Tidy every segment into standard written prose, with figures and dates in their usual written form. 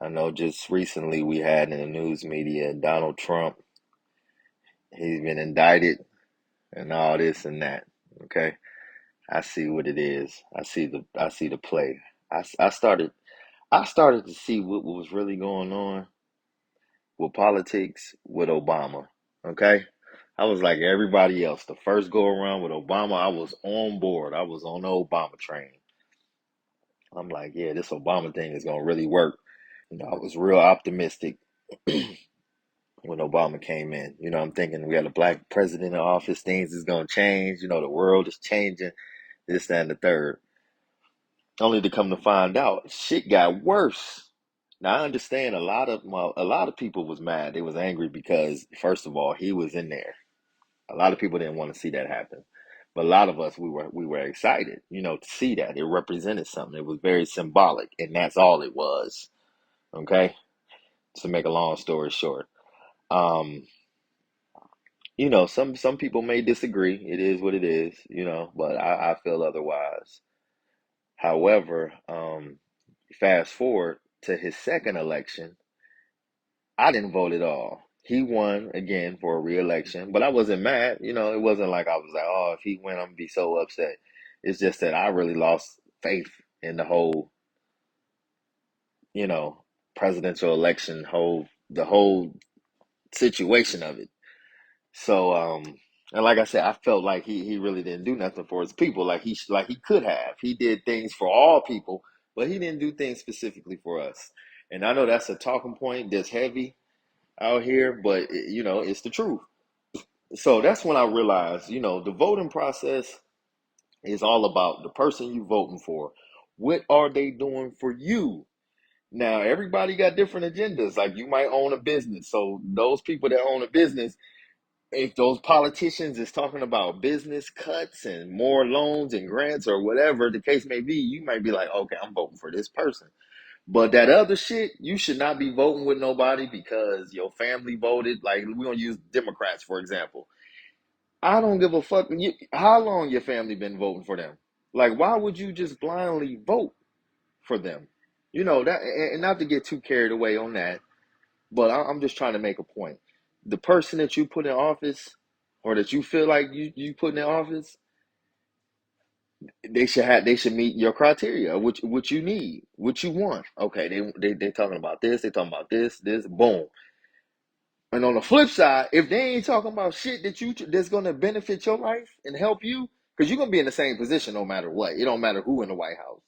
I know just recently we had in the news media Donald Trump, he's been indicted and all this and that. Okay. I see what it is. I see the play. I started to see what was really going on with politics with Obama. Okay. I was like everybody else. The first go around with Obama, I was on board. I was on the Obama train. I'm like, yeah, this Obama thing is gonna really work. I was real optimistic when Obama came in. I'm thinking we got a black president in office, things is gonna change. The world is changing, this, that, and the third. Only to come to find out, shit got worse. Now I understand a lot of people was mad. They was angry because first of all, he was in there. A lot of people didn't want to see that happen. But a lot of us we were excited, to see that. It represented something. It was very symbolic, and that's all it was. Okay? To make a long story short. Um, some people may disagree. It is what it is, but I feel otherwise. However, fast forward to his second election, I didn't vote at all. He won again for a re-election, but I wasn't mad. It wasn't like I was like, oh, if he win, I'm gonna be so upset. It's just that I really lost faith in you know, presidential election, the whole situation of it. So, and like I said, I felt like he really didn't do nothing for his people, like he could have. He did things for all people, but he didn't do things specifically for us. And I know that's a talking point that's heavy out here, but it's the truth. So that's when I realized, the voting process is all about the person you voting for. What are they doing for you? Now, everybody got different agendas. Like you might own a business, so those people that own a business, if those politicians is talking about business cuts and more loans and grants or whatever the case may be, you might be like, okay, I'm voting for this person. But that other shit, you should not be voting with nobody because your family voted. Like we're gonna use Democrats for example. I don't give a fuck. How long your family been voting for them? Like, why would you just blindly vote for them? That, and not to get too carried away on that, but I'm just trying to make a point. The person that you put in office, or that you feel like you put in office, they should meet your criteria, which you need, what you want. Okay, they talking about this, they talking about this, boom. And on the flip side, if they ain't talking about shit that's gonna benefit your life and help you, because you're gonna be in the same position no matter what. It don't matter who in the White House.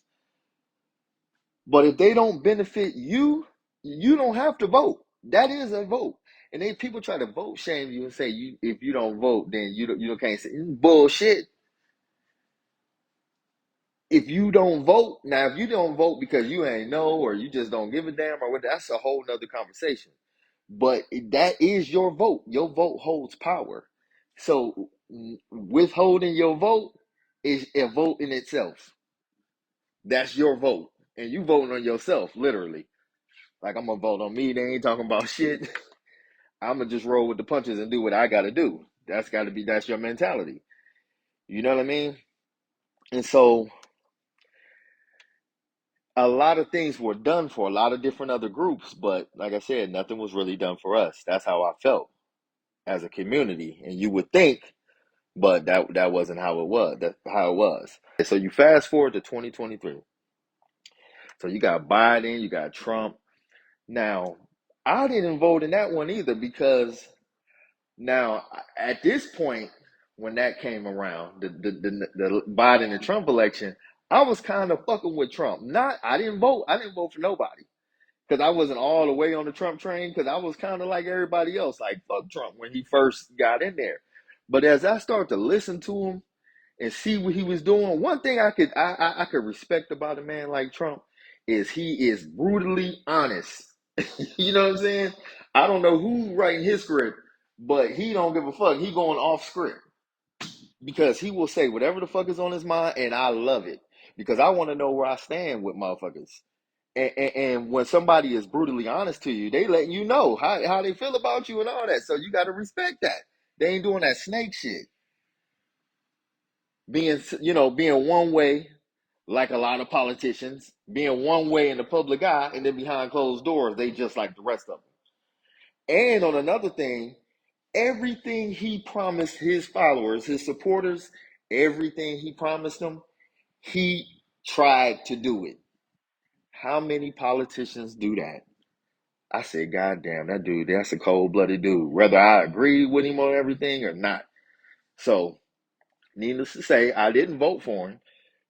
But if they don't benefit you, you don't have to vote. That is a vote. And then people try to vote shame you and say if you don't vote, then you can't say bullshit. If you don't vote, now if you don't vote because you ain't know or you just don't give a damn or what, that's a whole nother conversation. But that is your vote. Your vote holds power. So withholding your vote is a vote in itself. That's your vote. And you voting on yourself, literally. Like I'm gonna vote on me, they ain't talking about shit. I'm gonna just roll with the punches and do what I gotta do. That's your mentality. You know what I mean? And so a lot of things were done for a lot of different other groups, but like I said, nothing was really done for us. That's how I felt as a community. And you would think, but that wasn't how it was. That's how it was. So you fast forward to 2023. So you got Biden, you got Trump. Now, I didn't vote in that one either because now at this point, when that came around, the Biden and Trump election, I was kind of fucking with Trump. Not, I didn't vote. I didn't vote for nobody because I wasn't all the way on the Trump train because I was kind of like everybody else, like fuck Trump when he first got in there. But as I started to listen to him and see what he was doing, one thing I could respect about a man like Trump is he is brutally honest. You know what I'm saying? I don't know who writing his script, but he don't give a fuck. He going off script because he will say whatever the fuck is on his mind, and I love it because I want to know where I stand with motherfuckers. And when somebody is brutally honest to you, they letting you know how they feel about you and all that. So you got to respect that. They ain't doing that snake shit, being one way like a lot of politicians, being one way in the public eye, and then behind closed doors, they just like the rest of them. And on another thing, everything he promised his followers, his supporters, everything he promised them, he tried to do it. How many politicians do that? I said, God damn, that dude, that's a cold blooded dude, whether I agree with him on everything or not. So, needless to say, I didn't vote for him,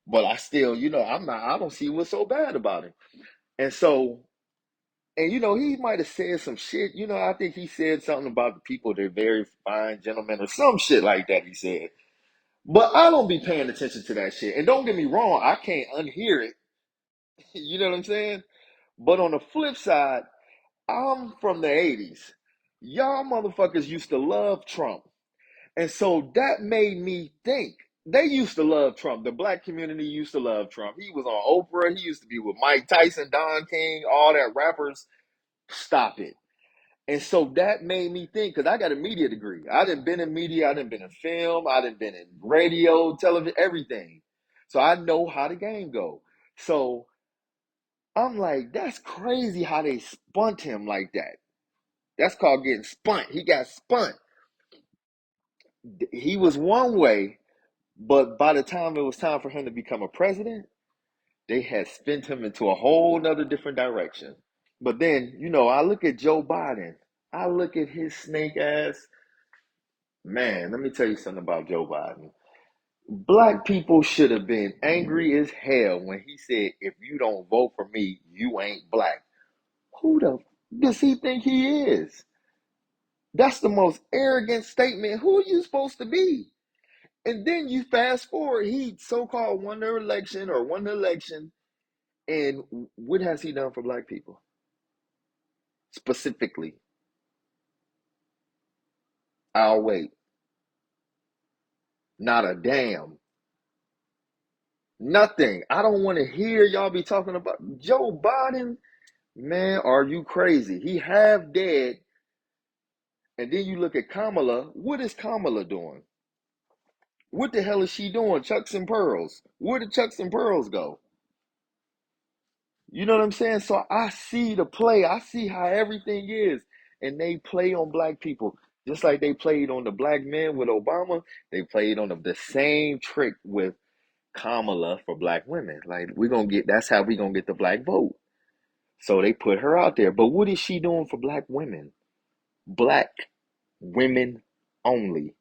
but I still, I don't see what's so bad about him. And so, and he might have said some shit. I think he said something about the people, they're very fine gentlemen or some shit like that he said. But I don't be paying attention to that shit. And don't get me wrong, I can't unhear it. You know what I'm saying? But on the flip side, I'm from the 80s. Y'all motherfuckers used to love Trump. And so that made me think. They used to love Trump. The black community used to love Trump. He was on Oprah. He used to be with Mike Tyson, Don King, all that rappers. Stop it. And so that made me think, because I got a media degree. I done been in media. I done been in film. I done been in radio, television, everything. So I know how the game go. So I'm like, that's crazy how they spunt him like that. That's called getting spunt. He got spunt. He was one way, but by the time it was time for him to become a president, they had spent him into a whole nother different direction. But then, I look at Joe Biden. I look at his snake ass. Man, let me tell you something about Joe Biden. Black people should have been angry as hell when he said, if you don't vote for me, you ain't black. Who the does he think he is? That's the most arrogant statement. Who are you supposed to be? And then you fast forward, he so-called won the election or won the election. And what has he done for black people? Specifically, I'll wait. Not a damn. Nothing. I don't want to hear y'all be talking about Joe Biden. Man, are you crazy? He half dead. And then you look at Kamala. What is Kamala doing? What the hell is she doing? Chucks and pearls. Where did Chucks and pearls go? You know what I'm saying? So I see the play. I see how everything is. And they play on black people. Just like they played on the black men with Obama, they played on the same trick with Kamala for black women. Like, that's how we're going to get the black vote. So they put her out there. But what is she doing for black women? Black women only.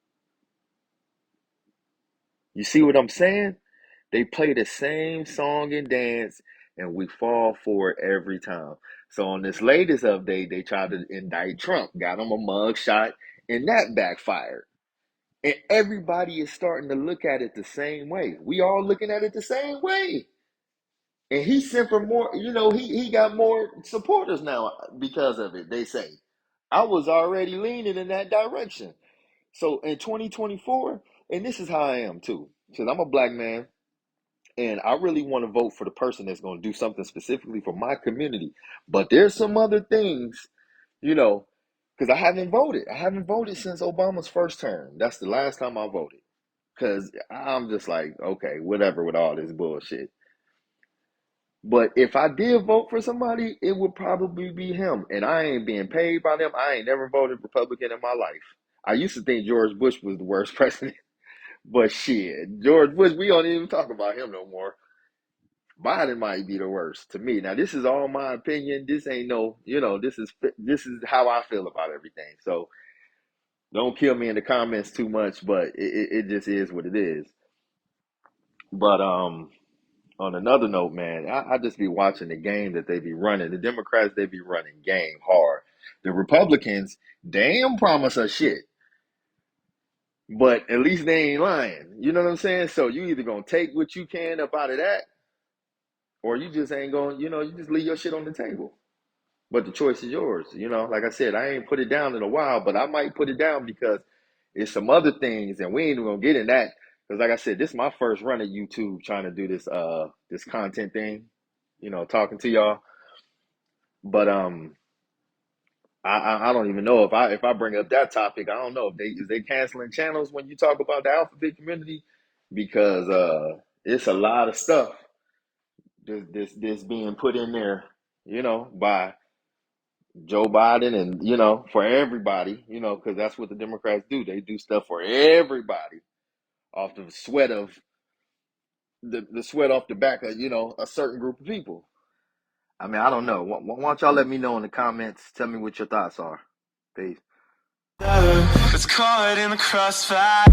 You see what I'm saying? They play the same song and dance, and we fall for it every time. So on this latest update, they tried to indict Trump, got him a mug shot, and that backfired. And everybody is starting to look at it the same way. We all looking at it the same way. And he sent for more, he got more supporters now because of it, they say. I was already leaning in that direction. So in 2024, and this is how I am too, because I'm a black man and I really want to vote for the person that's going to do something specifically for my community. But there's some other things, you know, because I haven't voted. I haven't voted since Obama's first term. That's the last time I voted. Because I'm just like, okay, whatever with all this bullshit. But if I did vote for somebody, it would probably be him. And I ain't being paid by them. I ain't never voted Republican in my life. I used to think George Bush was the worst president. But shit, George Bush, we don't even talk about him no more. Biden might be the worst to me. Now, this is all my opinion. This ain't no, this is how I feel about everything. So don't kill me in the comments too much, but it just is what it is. But on another note, man, I just be watching the game that they be running. The Democrats, they be running game hard. The Republicans, they ain't promise us shit. But at least they ain't lying. You know what I'm saying? So you either gonna take what you can up out of that, or you just ain't going, you just leave your shit on the table. But the choice is yours. Like I said, I ain't put it down in a while, but I might put it down because it's some other things, and we ain't even gonna get in that. Because like I said, this is my first run at YouTube trying to do this content thing, talking to y'all. But I don't even know if I bring up that topic. I don't know if they canceling channels when you talk about the alphabet community because it's a lot of stuff. this being put in there, by Joe Biden, and for everybody, because that's what the Democrats do. They do stuff for everybody off the sweat of the sweat off the back of a certain group of people. I mean, I don't know. Why don't y'all let me know in the comments? Tell me what your thoughts are. Peace. It's caught in the crossfire.